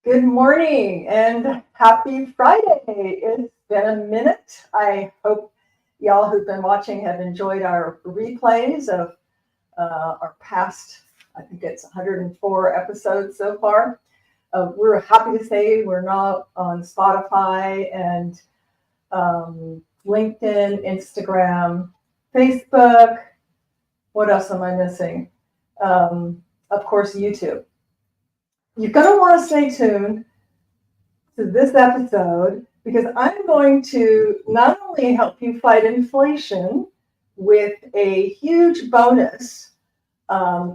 Good morning and happy Friday. It's been a minute. I hope y'all who've been watching have enjoyed our replays of our past, I think it's 104 episodes so far. We're happy to say we're now on Spotify and LinkedIn, Instagram, Facebook. What else am I missing? Of course, YouTube. You're going to want to stay tuned to this episode because I'm going to not only help you fight inflation with a huge bonus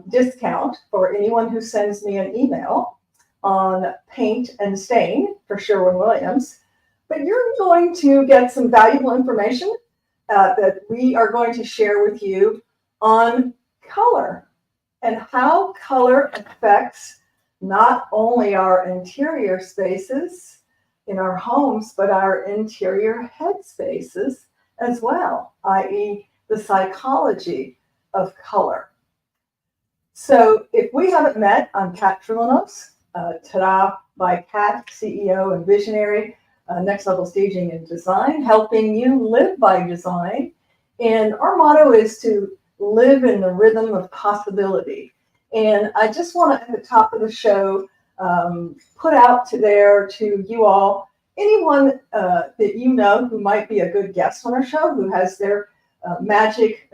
discount for anyone who sends me an email on paint and stain for Sherwin-Williams, but you're going to get some valuable information that we are going to share with you on color and how color affects not only our interior spaces in our homes, but our interior head spaces as well, i.e. the psychology of color. So if we haven't met, I'm Kat Troulinos, Ta-da by Kat, CEO and visionary, Next Level Staging and Design, helping you live by design. And our motto is to live in the rhythm of possibility. And I just want to, at the top of the show, put out there to you all, anyone that you know who might be a good guest on our show, who has their magic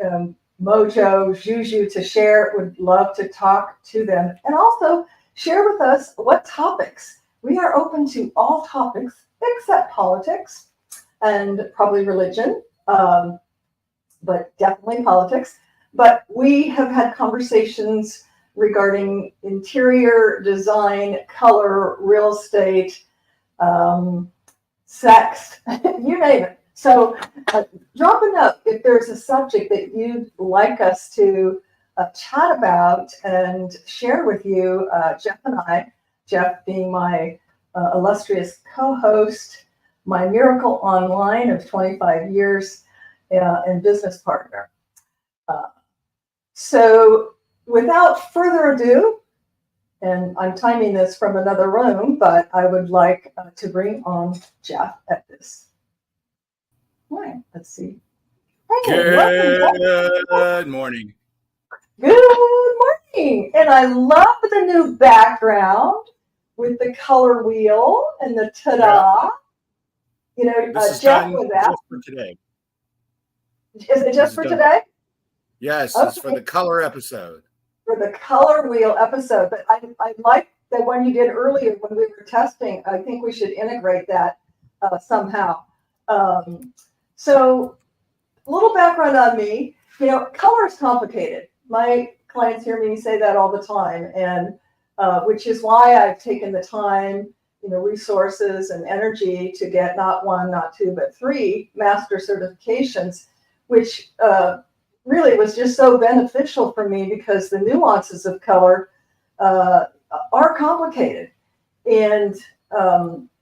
mojo, juju to share, would love to talk to them. And also share with us what topics. We are open to all topics except politics and probably religion, but definitely politics. But we have had conversations regarding interior design, color, real estate, sex, you name it. So drop a note if there's a subject that you'd like us to chat about and share with you, Jeff and I, Jeff being my illustrious co-host, my miracle online of 25 years, and business partner. So without further ado, and I'm timing this from another room, but I would like to bring on Jeff at this point. Let's see. Hey, good morning. Good morning. And I love the new background with the color wheel and the ta-da. You know, Jeff with that. Just for today. Is it just for today? Yes, okay. It's for the color episode. For the color wheel episode. But I like the one you did earlier when we were testing. I think we should integrate that somehow. So a little background on me. You know, color is complicated. My clients hear me say that all the time, and which is why I've taken the time, resources and energy to get not one, not two, but 3 master certifications, which really was just so beneficial for me because the nuances of color are complicated. And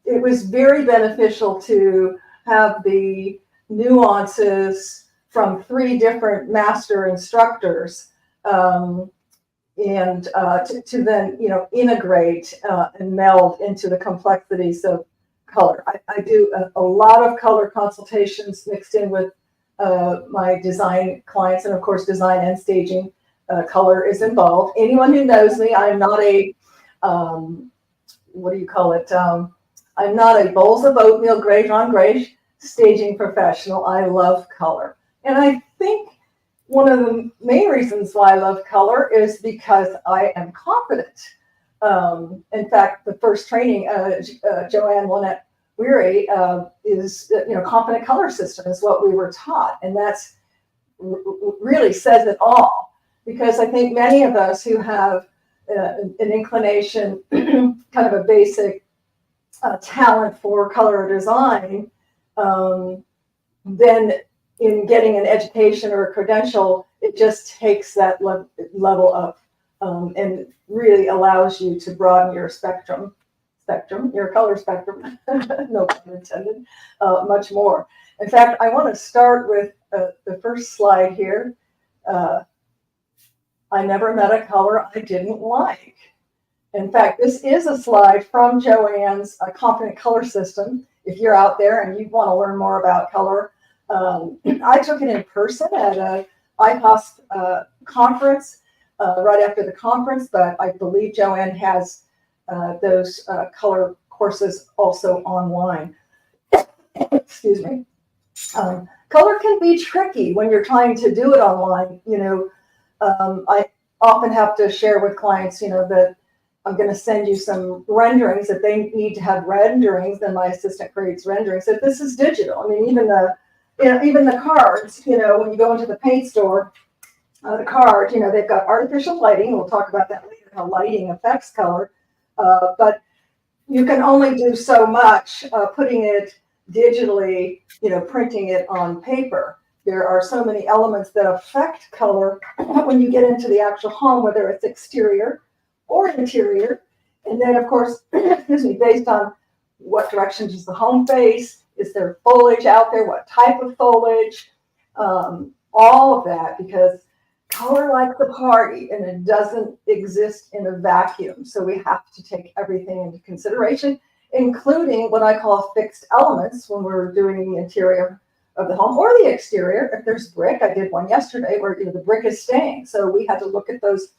it was very beneficial to have the nuances from 3 different master instructors and to then, integrate and meld into the complexities of color. I do a lot of color consultations mixed in with my design clients, and of course, design and staging color is involved. Anyone who knows me, I'm not a, what do you call it? I'm not a bowls of oatmeal, gray on gray staging professional. I love color. And I think one of the main reasons why I love color is because I am confident. In fact, the first training, Joanne Lynette Weary is, confident color system is what we were taught. And that's really says it all, because I think many of us who have an inclination, kind of a basic talent for color design, then in getting an education or a credential, it just takes that level up and really allows you to broaden your your color spectrum, no pun intended, much more. In fact, I want to start with the first slide here. I never met a color I didn't like. In fact, this is a slide from Joanne's Confident Color System. If you're out there and you want to learn more about color, I took it in person at a IPOS conference right after the conference, but I believe Joanne has those color courses also online. Excuse me. Color can be tricky when you're trying to do it online. I often have to share with clients, that I'm going to send you some renderings. If they need to have renderings, then my assistant creates renderings. If this is digital, I mean, even the cards, when you go into the paint store, the card, they've got artificial lighting. We'll talk about that later, how lighting affects color. But you can only do so much putting it digitally, printing it on paper. There are so many elements that affect color when you get into the actual home, whether it's exterior or interior. And then, of course, excuse me, based on what direction does the home face, is there foliage out there, what type of foliage, all of that, because color likes the party and it doesn't exist in a vacuum. So we have to take everything into consideration, including what I call fixed elements when we're doing the interior of the home or the exterior. If there's brick, I did one yesterday where the brick is staying. So we had to look at those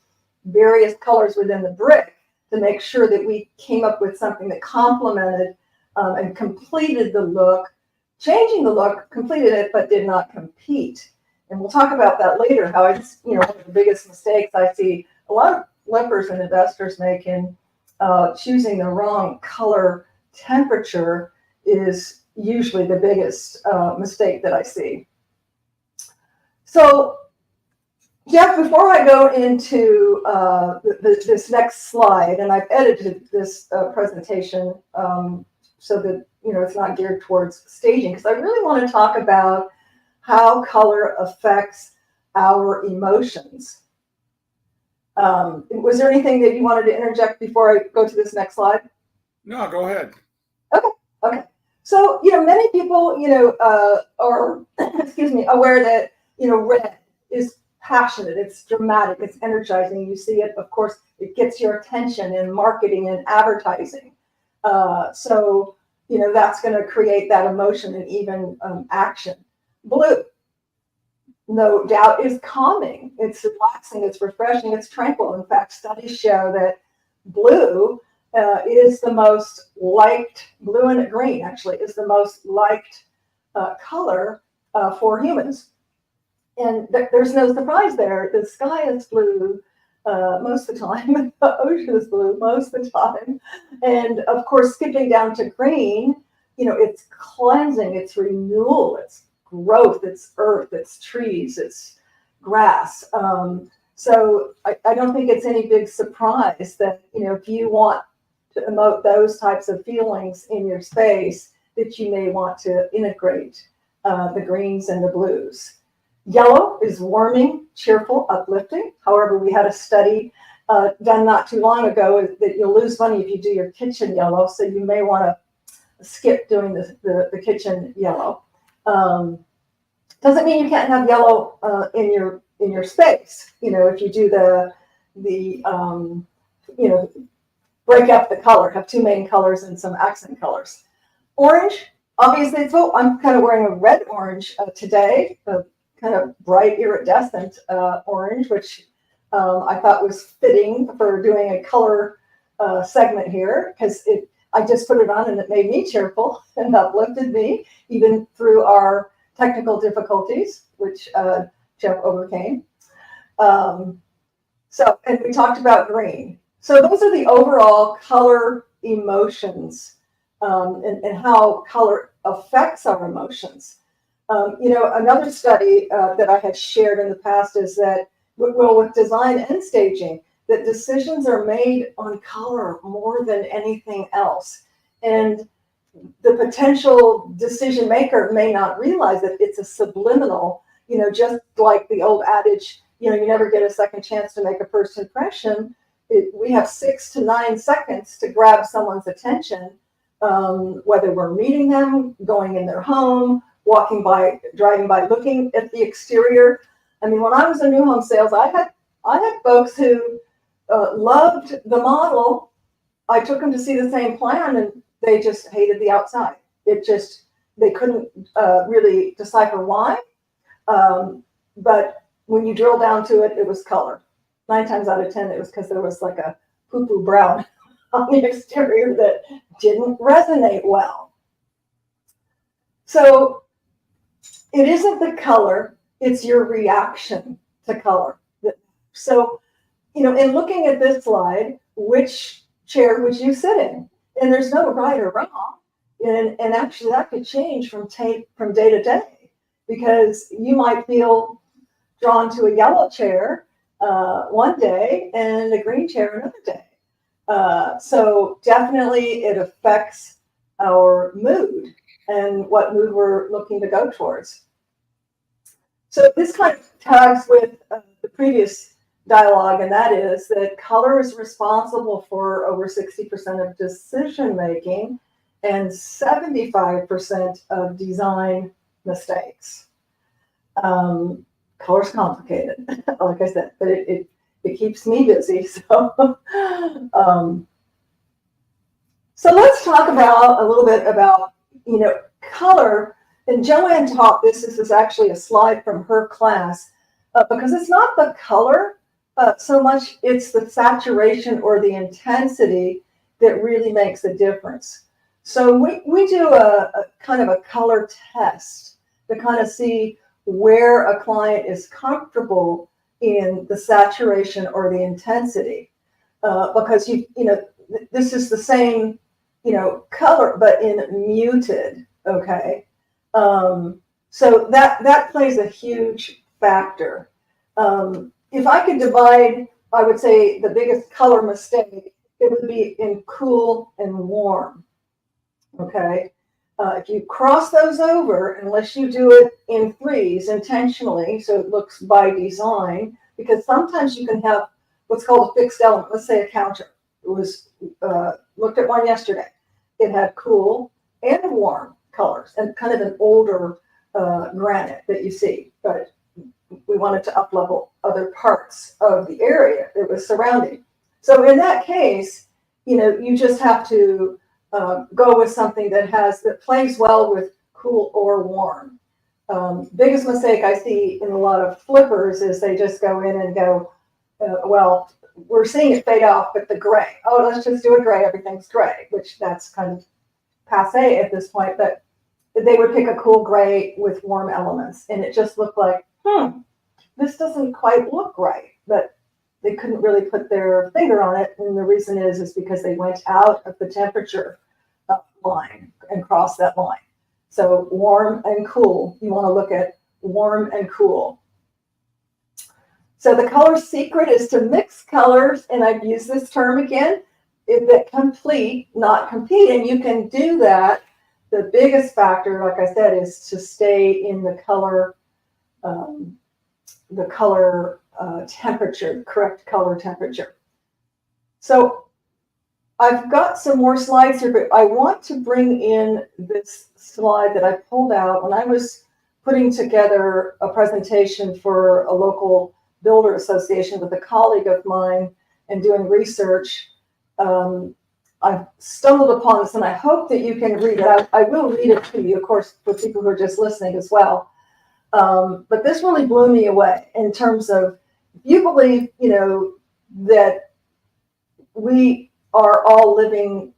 various colors within the brick to make sure that we came up with something that complemented and completed the look, changing the look, completed it, but did not compete. And we'll talk about that later, how it's, one of the biggest mistakes I see a lot of flippers and investors make in choosing the wrong color temperature is usually the biggest mistake that I see. So, Jeff, before I go into this next slide, and I've edited this presentation so that, it's not geared towards staging, because I really want to talk about how color affects our emotions. Was there anything that you wanted to interject before I go to this next slide? No, go ahead. Okay. So, many people, are, excuse me, aware that, red is passionate, it's dramatic, it's energizing. You see it, of course, it gets your attention in marketing and advertising. So, that's going to create that emotion and even action. Blue, no doubt, is calming. It's relaxing, it's refreshing, it's tranquil. In fact, studies show that blue is the most liked, blue and green actually, is the most liked color for humans. And there's no surprise there. The sky is blue most of the time. The ocean is blue most of the time. And of course, skipping down to green, it's cleansing, it's renewal, it's growth, it's earth, it's trees, it's grass. So I don't think it's any big surprise that, if you want to emote those types of feelings in your space, that you may want to integrate the greens and the blues. Yellow is warming, cheerful, uplifting. However, we had a study done not too long ago that you'll lose money if you do your kitchen yellow, so you may want to skip doing the kitchen yellow. Doesn't mean you can't have yellow in your space. If you do the break up the color, have two main colors and some accent colors. Orange, obviously, I'm kind of wearing a red orange today, a kind of bright iridescent orange, which I thought was fitting for doing a color segment here, because I just put it on and it made me cheerful and uplifted me, even through our technical difficulties, which Jeff overcame. And we talked about green. So those are the overall color emotions and how color affects our emotions. Another study that I had shared in the past is that, with design and staging, that decisions are made on color more than anything else. And the potential decision maker may not realize that it's a subliminal, just like the old adage, you never get a second chance to make a first impression. We have 6 to 9 seconds to grab someone's attention, whether we're meeting them, going in their home, walking by, driving by, looking at the exterior. I mean, when I was in new home sales, I had folks who loved the model, I took them to see the same plan, and they just hated the outside. They couldn't really decipher why. But when you drill down to it, it was color. 9 times out of 10, it was because there was like a poo-poo brown on the exterior that didn't resonate well. So it isn't the color, it's your reaction to color. So, in looking at this slide, which chair would you sit in? And there's no right or wrong. And actually that could change from day to day, because you might feel drawn to a yellow chair one day and a green chair another day. So definitely it affects our mood and what mood we're looking to go towards. So this kind of tags with the previous dialogue, and that is that color is responsible for over 60% of decision making and 75% of design mistakes. Color's complicated, like I said, but it keeps me busy. So, so let's talk about a little bit about color. And Joanne taught this. This is actually a slide from her class, because it's not the color so much; it's the saturation or the intensity that really makes a difference. So we do a kind of a color test to kind of see where a client is comfortable in the saturation or the intensity, because this is the same color but in muted. Okay, so that plays a huge factor. If I could divide, I would say the biggest color mistake, it would be in cool and warm. Okay, if you cross those over, unless you do it in threes intentionally, so it looks by design, because sometimes you can have what's called a fixed element. Let's say a counter. It was looked at one yesterday. It had cool and warm colors and kind of an older granite that you see, but we wanted to up-level other parts of the area it was surrounding. So in that case, you just have to go with something that plays well with cool or warm. Biggest mistake I see in a lot of flippers is they just go in and go, well, we're seeing it fade off, but the gray. Oh, let's just do a gray. Everything's gray, which that's kind of passe at this point. But they would pick a cool gray with warm elements, and it just looked like, this doesn't quite look right. But they couldn't really put their finger on it, and the reason is because they went out of the temperature line and crossed that line. So warm and cool, you want to look at warm and cool. So the color secret is to mix colors, and I've used this term again, that complete, not compete, and you can do that. The biggest factor, like I said, is to stay in the color temperature, the correct color temperature. So I've got some more slides here, but I want to bring in this slide that I pulled out when I was putting together a presentation for a local builder association with a colleague of mine and doing research. I've stumbled upon this, and I hope that you can read it. I will read it to you, of course, for people who are just listening as well. But this really blew me away in terms of, if you believe, that we are all living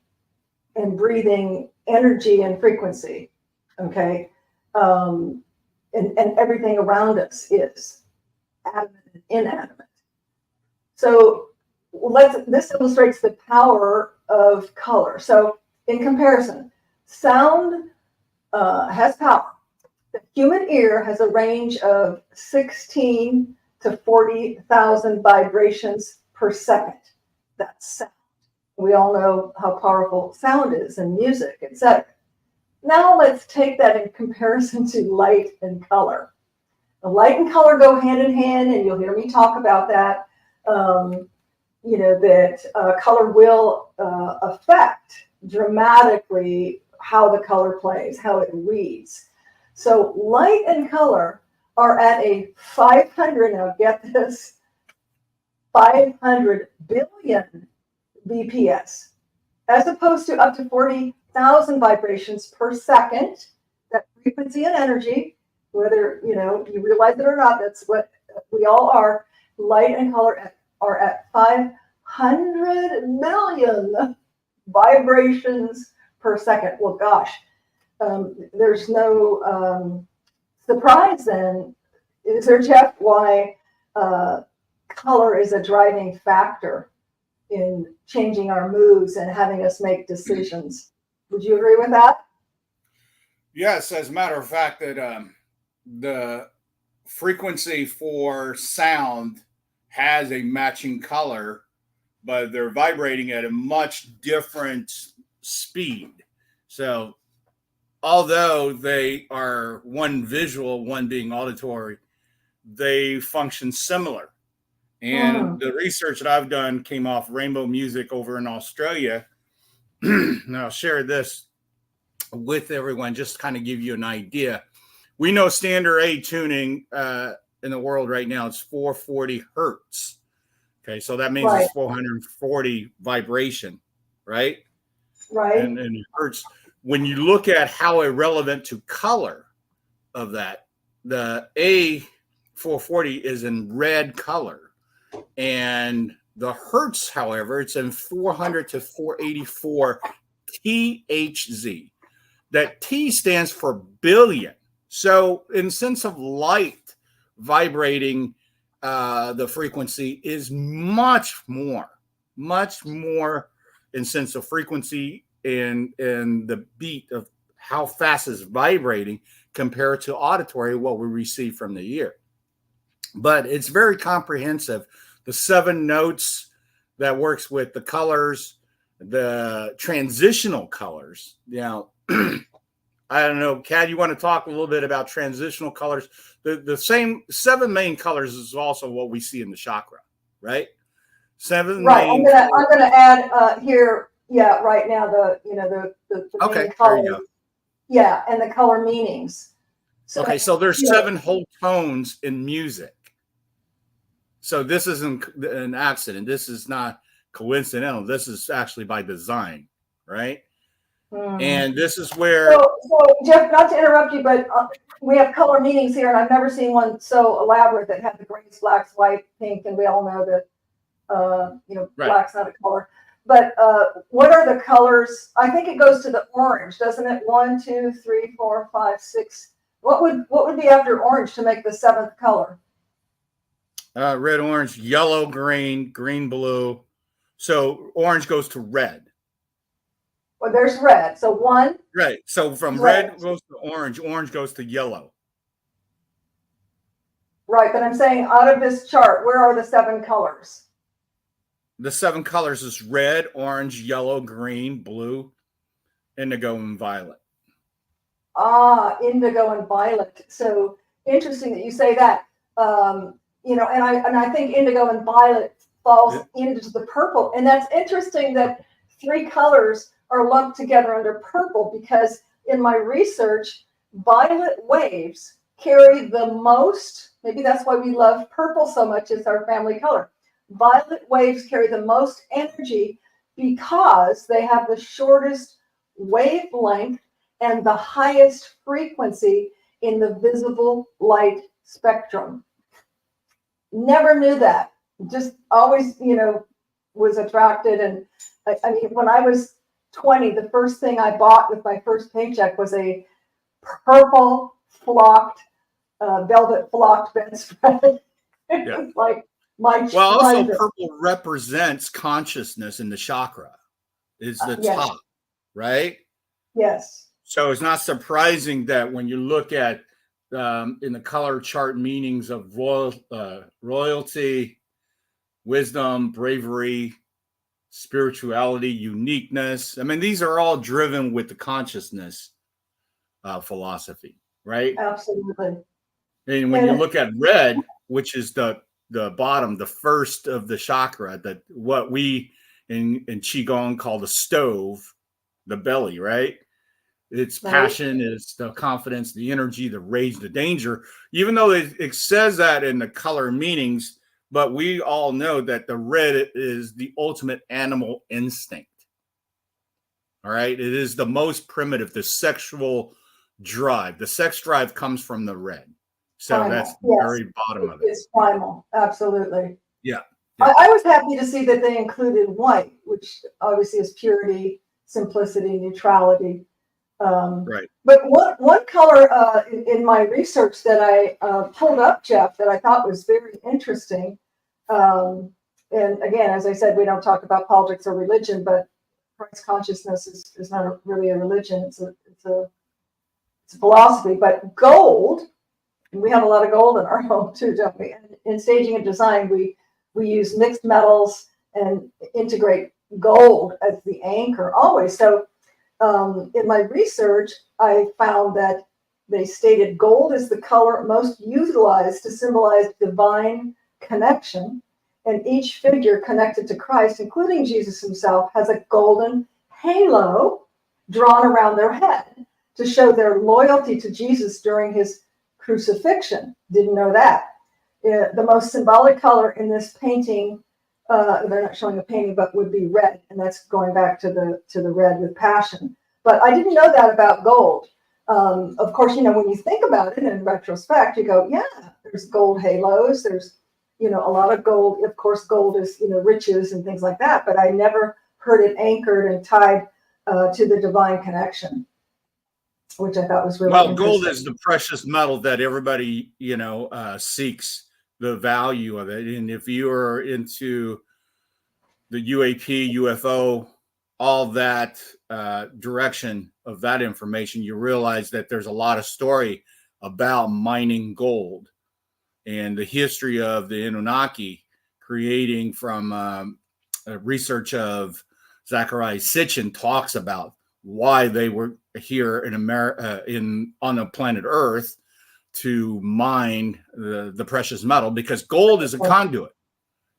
and breathing energy and frequency, okay? And everything around us is adamant and inanimate. So this illustrates the power of color. So in comparison, sound has power. The human ear has a range of 16 to 40,000 vibrations per second. That's sound. We all know how powerful sound is in music, etc. Now let's take that in comparison to light and color. The light and color go hand in hand, and you'll hear me talk about that. That color will affect dramatically how the color plays, how it reads. So light and color are at a 500, now get this, 500 billion BPS. as opposed to up to 40,000 vibrations per second. That frequency and energy, whether you realize it or not, that's what we all are. Light and color are at 500 million vibrations per second. Well, gosh, there's no surprise then, is there, Jeff, why color is a driving factor in changing our moods and having us make decisions? Would you agree with that? Yes, as a matter of fact, that the frequency for sound has a matching color, but they're vibrating at a much different speed. So although they are one visual, one being auditory, they function similar. And the research that I've done came off rainbow music over in Australia. And I'll share this with everyone, just to kind of give you an idea. We know standard A tuning in the world right now is 440 hertz. Okay, so that means it's 440 vibration, right? Right. And hertz. When you look at how irrelevant to color of that, the A440 is in red color. And the hertz, however, it's in 400 to 484 THz. That T stands for billion. So in sense of light vibrating, the frequency is much more in sense of frequency and the beat of how fast it's vibrating compared to auditory, what we receive from the ear. But it's very comprehensive. The 7 notes that works with the colors, the transitional colors. I don't know, Kat, you want to talk a little bit about transitional colors? The same 7 main colors is also what we see in the chakra, right? 7 right. main. I'm gonna add here. Yeah, right now the okay, main colors. there you go. Yeah, and the color meanings. So there's 7 whole tones in music. So this isn't an accident. This is not coincidental. This is actually by design, right? And this is where. So Jeff, not to interrupt you, but we have color meanings here, and I've never seen one so elaborate that had the grays, blacks, white, pink, and we all know that right. Black's not a color. But what are the colors? I think it goes to the orange, doesn't it? 1, 2, 3, 4, 5, 6. What would be after orange to make the 7th color? Red, orange, yellow, green, green, blue. So orange goes to red. Well, there's red. So 1. Right. So from red goes to orange. Orange goes to yellow. Right. But I'm saying out of this chart, where are the 7 colors? The 7 colors is red, orange, yellow, green, blue, indigo, and violet. Indigo and violet. So interesting that you say that. And I think indigo and violet falls into the purple. And that's interesting that 3 colors are lumped together under purple, because in my research, violet waves carry the most, maybe that's why we love purple so much, it's our family color. Violet waves carry the most energy because they have the shortest wavelength and the highest frequency in the visible light spectrum. Never knew that. Just always, was attracted. And I mean, when I was 20, the first thing I bought with my first paycheck was a purple flocked, velvet flocked bedspread. It was like my also purple represents consciousness in the chakra. Is the top, right? Yes. So it's not surprising that when you look at in the color chart meanings of royalty, wisdom, bravery, spirituality, uniqueness. I mean, these are all driven with the consciousness philosophy, right? Absolutely. And when you look at red, which is the bottom, the first of the chakra, that what we in Qigong call the stove, the belly, right? Its passion is the confidence, the energy, the rage, the danger, even though it says that in the color meanings, but we all know that the red is the ultimate animal instinct. All right. It is the most primitive, the sexual drive. The sex drive comes from the red. So Primal. that's the Yes. very bottom of it. It's primal. Absolutely. Yeah. I was happy to see that they included white, which obviously is purity, simplicity, neutrality. Right. But one color in my research that I pulled up, Jeff, that I thought was very interesting. And again, as I said, we don't talk about politics or religion, but Christ consciousness is not really a religion. It's a philosophy. But gold, and we have a lot of gold in our home too, don't we? And in staging and design, we use mixed metals and integrate gold as the anchor always. So in my research, I found that they stated gold is the color most utilized to symbolize divine connection, and each figure connected to Christ, including Jesus himself, has a golden halo drawn around their head to show their loyalty to Jesus during his crucifixion. Didn't know that. The most symbolic color in this painting, they're not showing a painting, but would be red, and that's going back to the red with passion. But I didn't know that about gold. Of course, when you think about it in retrospect, you go, yeah, there's gold halos. There's, a lot of gold. Of course, gold is, riches and things like that. But I never heard it anchored and tied to the divine connection, which I thought was really interesting. Gold is the precious metal that everybody, seeks the value of it. And if you are into the UAP, UFO, all that direction of that information, you realize that there's a lot of story about mining gold and the history of the Anunnaki creating from research of Zecharia Sitchin talks about why they were here in America, on the planet Earth, to mine the precious metal, because gold is a conduit.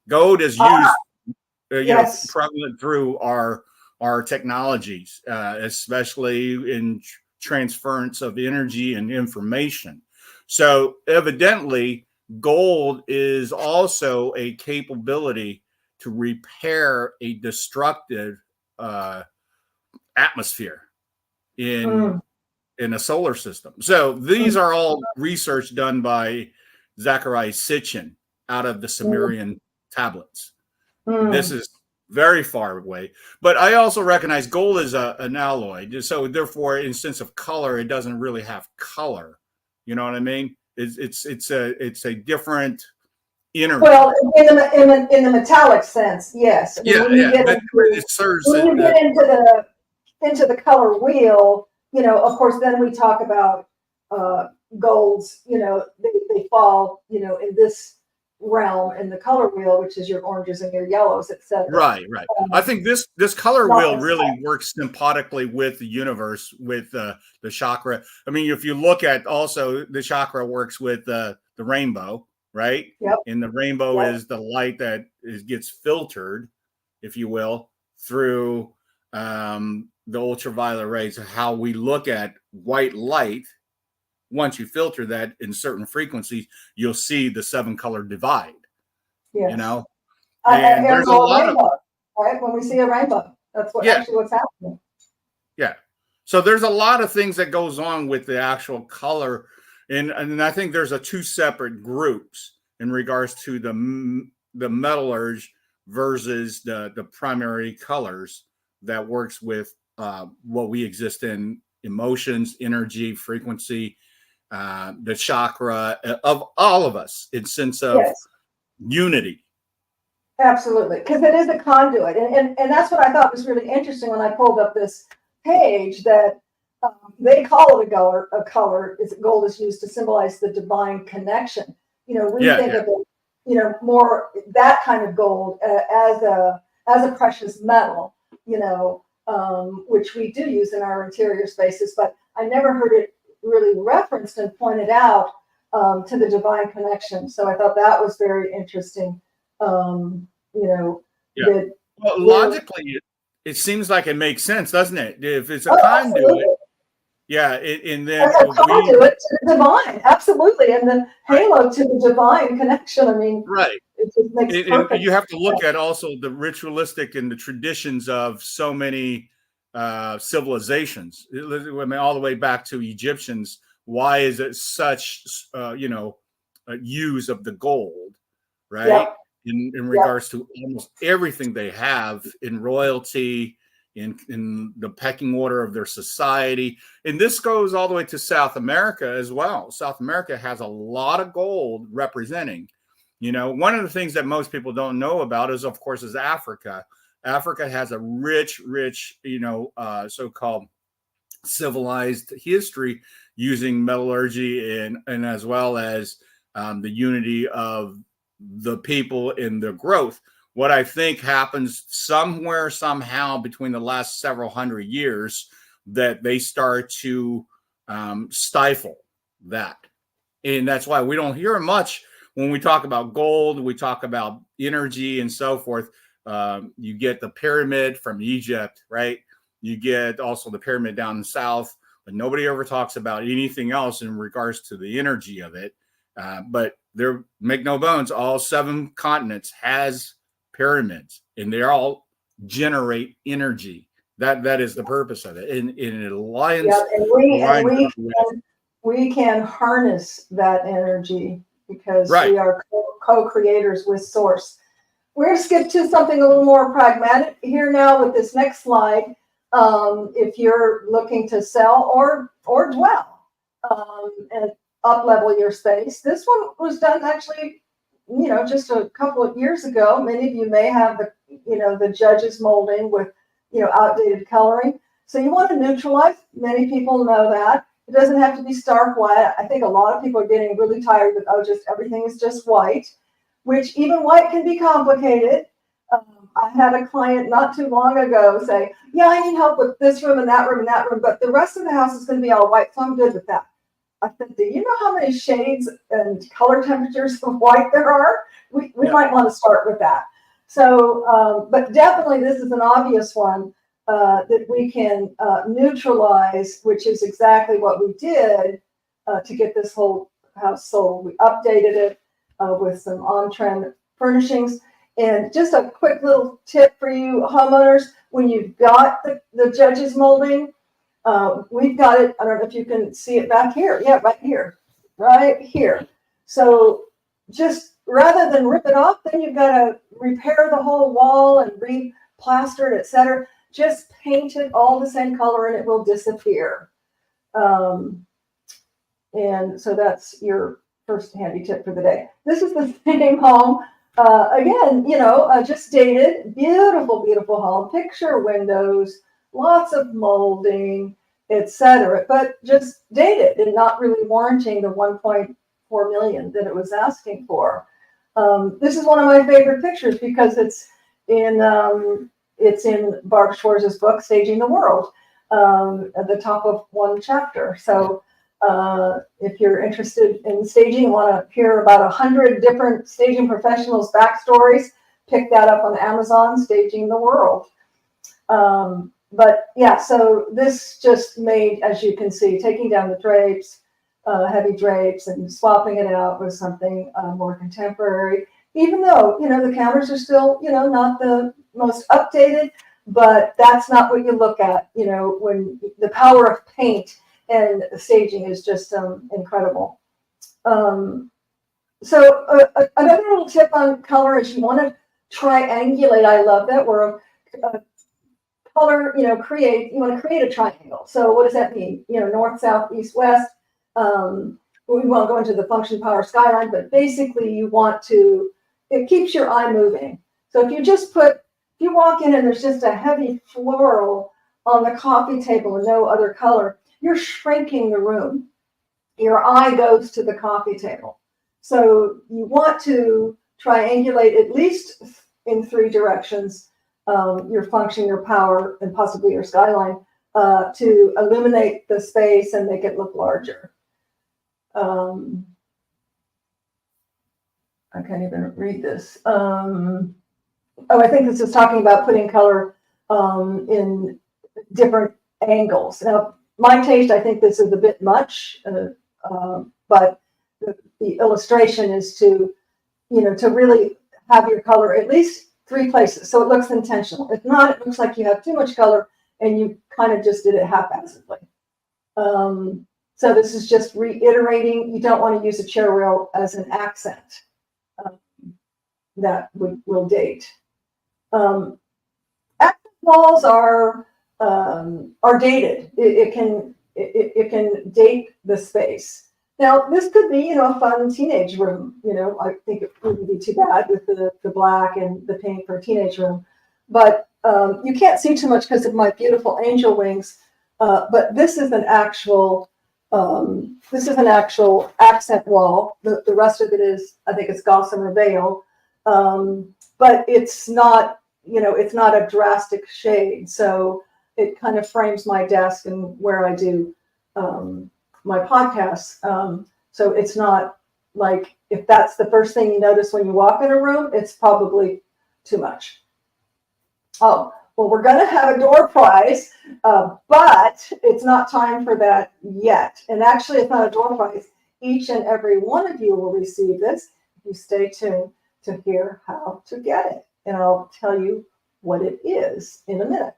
Gold is used, prevalent through our technologies, especially in transference of energy and information. So evidently, gold is also a capability to repair a destructive atmosphere in a solar system. So these are all research done by Zecharia Sitchin out of the Sumerian tablets. This is very far away, but I also recognize gold is an alloy. So therefore, in sense of color, it doesn't really have color. You know what I mean? It's a different energy. Well, in the metallic sense, yes. When you get into the color wheel, of course, then we talk about golds. They fall, in this realm in the color wheel, which is your oranges and your yellows, etc. Right. I think this color wheel really works sympathetically with the universe, with the chakra. I mean, if you look at also the chakra works with the rainbow, right? Yep. And the rainbow is the light that gets filtered, if you will, through the ultraviolet rays. How we look at white light. Once you filter that in certain frequencies, you'll see the 7-color divide. Yes. And there's a lot of right when we see a rainbow. That's actually what's happening. Yeah. So there's a lot of things that goes on with the actual color, and I think there's two separate groups in regards to the metallurgy versus the primary colors that works with what we exist in: emotions, energy, frequency. The chakra of all of us, in sense of unity. Absolutely, because it is a conduit, and that's what I thought was really interesting when I pulled up this page, that they call it a color. Gold is used to symbolize the divine connection. We think of it, more that kind of gold as a precious metal, which we do use in our interior spaces, but I never heard it really referenced and pointed out to the divine connection. So I thought that was very interesting. Logically, it seems like it makes sense, doesn't it? If it's a conduit, and then a conduit to the divine, absolutely, and the halo to the divine connection. I mean, right. It just makes perfect you have to look at also the ritualistic and the traditions of so many civilizations. I mean, all the way back to Egyptians. Why is it such, use of the gold, right? Yep. In regards to almost everything they have in royalty, in the pecking order of their society. And this goes all the way to South America as well. South America has a lot of gold representing. One of the things that most people don't know about is, of course, is Africa. Africa has a rich, so-called civilized history using metallurgy and as well as the unity of the people in their growth. What I think happens somewhere, somehow between the last several hundred years, that they start to stifle that. And that's why we don't hear much when we talk about gold, we talk about energy and so forth. You get the pyramid from Egypt, right? You get also the pyramid down in the south, but nobody ever talks about anything else in regards to the energy of it. But there, make no bones, all 7 continents has pyramids, and they all generate energy. That is the purpose of it. And it aligns. Yeah, and we can harness that energy because we are co-creators with Source. We're going to skip to something a little more pragmatic here now with this next slide. If you're looking to sell or dwell and up-level your space, this one was done actually, just a couple of years ago. Many of you may have the Judge's molding with, outdated coloring. So you want to neutralize. Many people know that. It doesn't have to be stark white. I think a lot of people are getting really tired of, just everything is just white, which even white can be complicated. I had a client not too long ago say, yeah, I need help with this room and that room and that room, but the rest of the house is going to be all white, so I'm good with that. I said, do you know how many shades and color temperatures of white there are? We might want to start with that. So, but definitely this is an obvious one that we can neutralize, which is exactly what we did to get this whole house sold. We updated it with some on-trend furnishings. And just a quick little tip for you homeowners, when you've got the Judge's molding, we've got it, I don't know if you can see it back here. Yeah, right here. So just rather than rip it off, then you've got to repair the whole wall and re-plaster it, etc. Just paint it all the same color and it will disappear. And so that's your first handy tip for the day. This is the same home. Again, just dated, beautiful, beautiful home, picture windows, lots of molding, etc. But just dated and not really warranting the 1.4 million that it was asking for. This is one of my favorite pictures because it's in Barb Schwartz's book, Staging the World, at the top of one chapter. So if you're interested in staging, want to hear about 100 different staging professionals' backstories, pick that up on Amazon, Staging the World. But yeah, so this just made, as you can see, taking down the drapes, heavy drapes, and swapping it out with something more contemporary. Even though, the counters are still, not the most updated, but that's not what you look at, when the power of paint and staging is just incredible. So another little tip on color is you want to triangulate. I love that word. Color, you want to create a triangle. So what does that mean? North, south, east, west. We won't go into the function, power, skyline, but basically you want to, it keeps your eye moving. So if you walk in and there's just a heavy floral on the coffee table and no other color, you're shrinking the room. Your eye goes to the coffee table. So you want to triangulate at least in 3 directions, your function, your power, and possibly your skyline, to illuminate the space and make it look larger. I can't even read this. I think this is talking about putting color in different angles. Now, my taste, I think this is a bit much, but the illustration is to really have your color at least 3 places, so it looks intentional. If not, it looks like you have too much color and you kind of just did it haphazardly. So this is just reiterating, you don't want to use a chair rail as an accent. That will date. Accent walls are dated. It can date the space. Now, this could be, a fun teenage room. I think it wouldn't be too bad with the black and the pink for a teenage room. But you can't see too much because of my beautiful angel wings. But this is an actual accent wall. The rest of it is, I think it's gossamer veil. But it's not, it's not a drastic shade. So it kind of frames my desk and where I do my podcasts. So it's not like, if that's the first thing you notice when you walk in a room, it's probably too much. Oh, well, we're going to have a door prize, but it's not time for that yet. And actually, it's not a door prize. Each and every one of you will receive this if you stay tuned to hear how to get it. And I'll tell you what it is in a minute.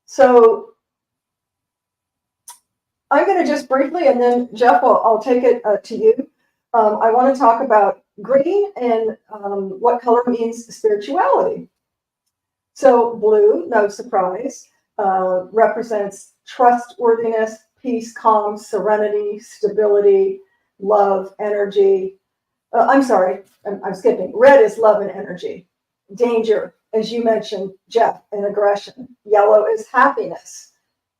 So I'm going to just briefly, and then Jeff, I'll take it to you. I want to talk about green and what color means spirituality. So blue, no surprise, represents trustworthiness, peace, calm, serenity, stability, love, energy. I'm sorry, I'm skipping. Red is love and energy. Danger, as you mentioned, Jeff, and aggression. Yellow is happiness,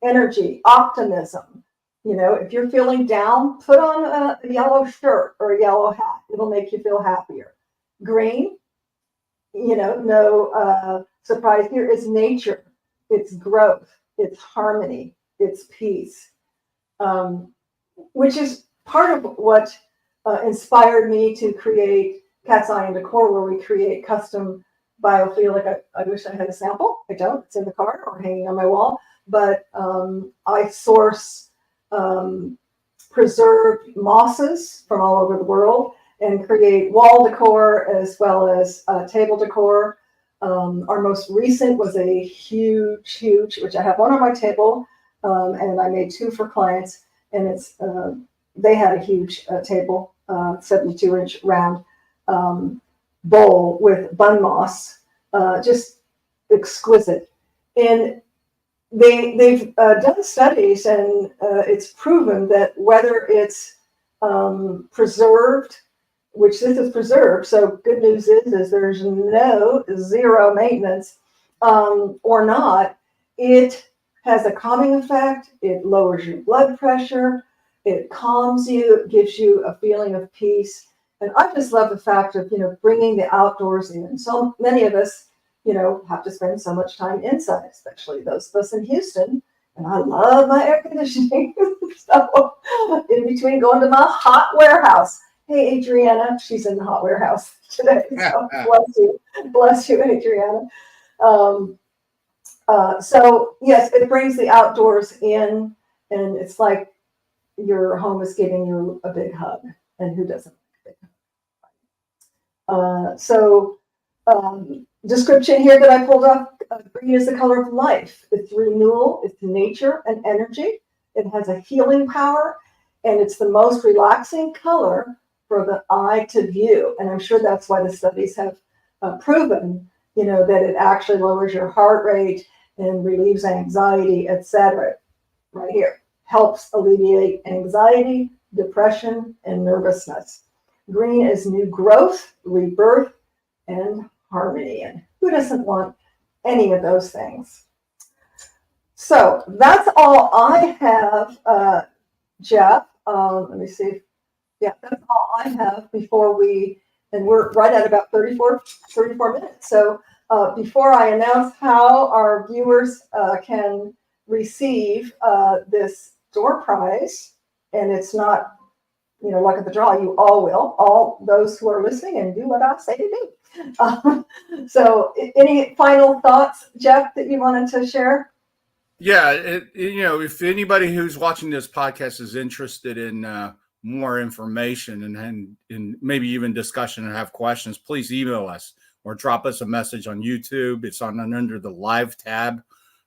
energy, optimism. If you're feeling down, put on a yellow shirt or a yellow hat. It'll make you feel happier. Green, no surprise here, is nature. It's growth. It's harmony. It's peace, which is part of what inspired me to create Cat's Eye ENCORE, where we create custom biophilic. I wish I had a sample. I don't. It's in the car or hanging on my wall. But I source preserved mosses from all over the world and create wall decor as well as table decor. Our most recent was a huge, which I have one on my table, and I made 2 for clients, and it's they had a huge table, 72-inch round bowl with bun moss, just exquisite. And they've done studies, and it's proven that whether it's preserved, which this is preserved, so good news is there's zero maintenance, or not, it has a calming effect. It lowers your blood pressure. It calms you. It gives you a feeling of peace. And I just love the fact of, bringing the outdoors in. So many of us, have to spend so much time inside, especially those of us in Houston. And I love my air conditioning. So in between going to my hot warehouse. Hey, Adriana, she's in the hot warehouse today. So bless you, Adriana. So yes, it brings the outdoors in, and it's like your home is giving you a big hug. And who doesn't like a big hug? Description here that I pulled up, green is the color of life. It's renewal, it's nature and energy. It has a healing power, and it's the most relaxing color for the eye to view. And I'm sure that's why the studies have proven, that it actually lowers your heart rate and relieves anxiety, etc. Right here. Helps alleviate anxiety, depression, and nervousness. Green is new growth, rebirth, and harmony. And who doesn't want any of those things? So that's all I have, Jeff. Let me see. Yeah, that's all I have before and we're right at about 34 minutes. So before I announce how our viewers can receive this door prize, and it's not, luck of the draw, you all will, all those who are listening and do what I say to do. So any final thoughts, Jeff, that you wanted to share? Yeah, if anybody who's watching this podcast is interested in more information and maybe even discussion and have questions, please email us or drop us a message on YouTube. It's under the live tab.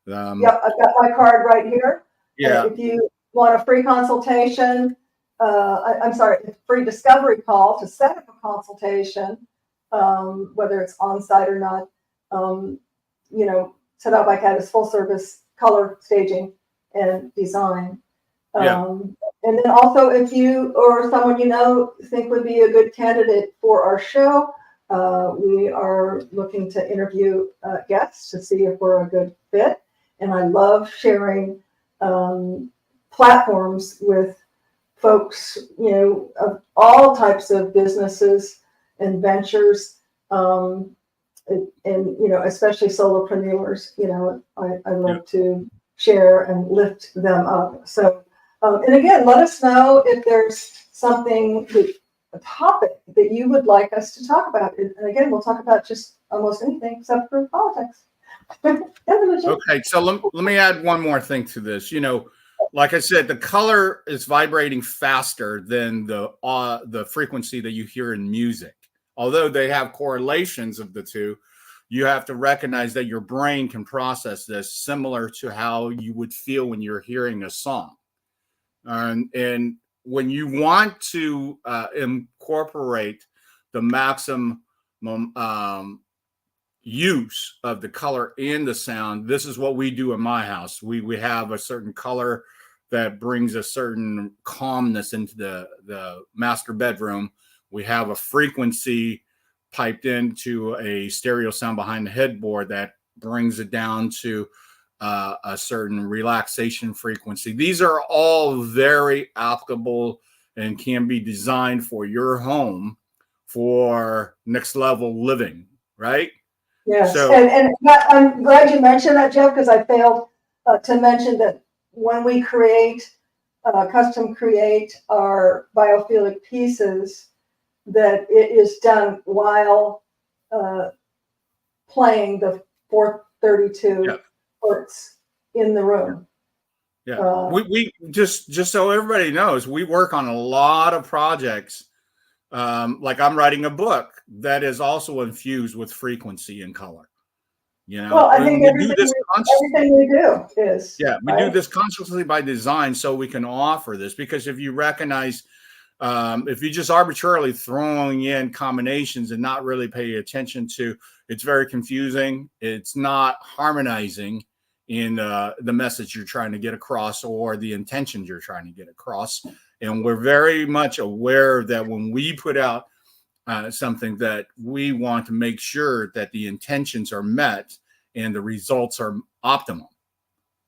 Yep, I've got my card right here. Yeah. If you want a free consultation, I'm sorry, a free discovery call to set up a consultation, whether it's on-site or not, you know, Set Out by Cat is full service color staging and design. And then also, if you or someone you know think would be a good candidate for our show, we are looking to interview guests to see if we're a good fit. And I love sharing platforms with folks, you know, of all types of businesses and ventures, and you know, especially solopreneurs. You know, I love to share and lift them up. So, and again, let us know if there's something, a topic that you would like us to talk about. And again, we'll talk about just almost anything except for politics. Okay, so let me add one more thing to this. You know, like I said, the color is vibrating faster than the frequency that you hear in music. Although they have correlations of the two, you have to recognize that your brain can process this similar to how you would feel when you're hearing a song. And when you want to incorporate the maximum use of the color and the sound, this is what we do in my house. We have a certain color that brings a certain calmness into the master bedroom. We have a frequency piped into a stereo sound behind the headboard that brings it down to a certain relaxation frequency. These are all very applicable and can be designed for your home for next level living, right? Yes, So, and I'm glad you mentioned that, Jeff, because I failed to mention that when we custom create our biophilic pieces, that it is done while playing the 432 hertz in the room. Yeah, we just so everybody knows, we work on a lot of projects. Like I'm writing a book that is also infused with frequency and color. You know, well, I think everything we do is. Yeah, we do this consciously by design, so we can offer this. Because if you recognize, if you just arbitrarily throwing in combinations and not really pay attention to, it's very confusing. It's not harmonizing in the message you're trying to get across or the intentions you're trying to get across. And we're very much aware that when we put out something, that we want to make sure that the intentions are met and the results are optimal.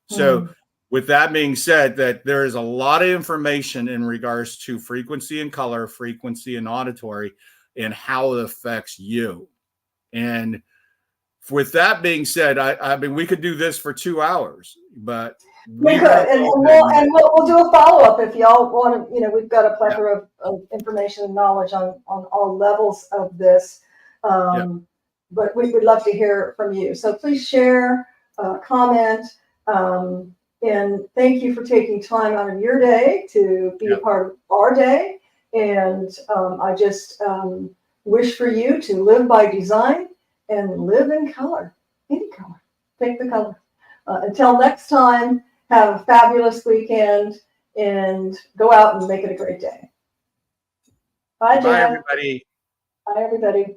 So with that being said, that there is a lot of information in regards to frequency and color, frequency and auditory, and how it affects you. And with that being said, I mean, we could do this for 2 hours, but we could, and we'll do a follow-up if y'all want to. You know, we've got a plethora of information and knowledge on all levels of this, but we would love to hear from you. So please share, comment, and thank you for taking time out of your day to be a part of our day. And I just wish for you to live by design and live in color, any color. Pick the color. Until next time, have a fabulous weekend and go out and make it a great day. Bye, Jeff. Bye, everybody. Bye, everybody.